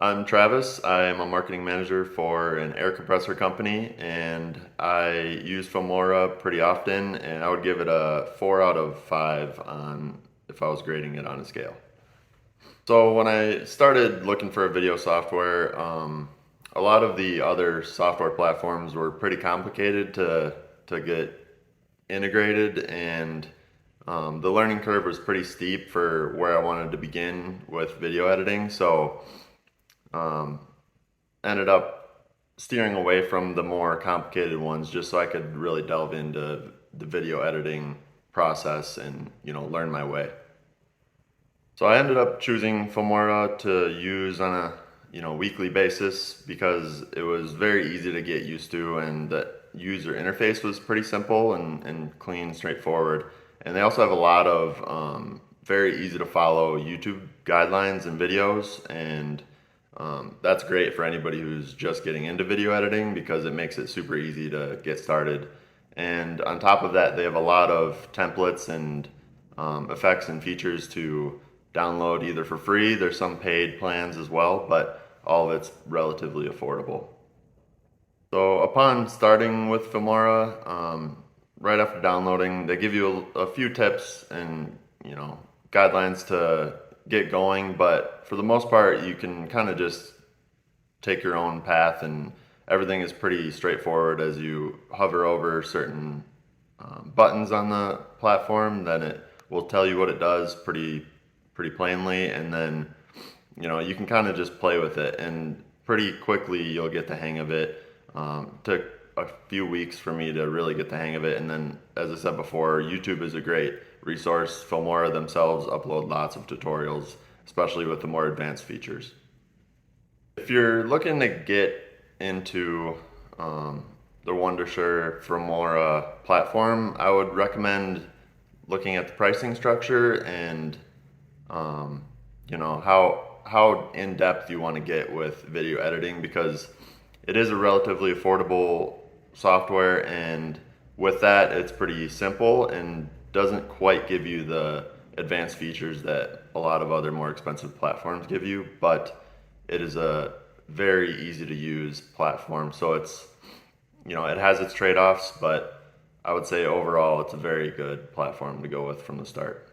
I'm Travis. I'm a marketing manager for an air compressor company, and I use Filmora pretty often, and I would give it a 4 out of 5 on if I was grading it on a scale. So when I started looking for a video software, a lot of the other software platforms were pretty complicated to get integrated, and the learning curve was pretty steep for where I wanted to begin with video editing. So um, ended up steering away from the more complicated ones just so I could really delve into the video editing process and learn my way. So I ended up choosing Filmora to use on a weekly basis because it was very easy to get used to, and the user interface was pretty simple and clean, straightforward. And they also have a lot of very easy to follow YouTube guidelines and videos, and that's great for anybody who's just getting into video editing because it makes it super easy to get started. And on top of that, they have a lot of templates and effects and features to download either for free. There's some paid plans as well, but all of it's relatively affordable. So upon starting with Filmora, right after downloading, they give you a few tips and guidelines to get going, but for the most part, you can kind of just take your own path, and everything is pretty straightforward. As you hover over certain buttons on the platform, then it will tell you what it does pretty plainly, and then you can kind of just play with it, and pretty quickly you'll get the hang of it. Took a few weeks for me to really get the hang of it, and then, as I said before, YouTube is a great resource. Filmora themselves upload lots of tutorials, especially with the more advanced features. If you're looking to get into the Wondershare Filmora platform, I would recommend looking at the pricing structure and how in depth you want to get with video editing, because it is a relatively affordable software, and with that, it's pretty simple and doesn't quite give you the advanced features that a lot of other more expensive platforms give you, but it is a very easy to use platform. So it has its trade-offs, but I would say overall it's a very good platform to go with from the start.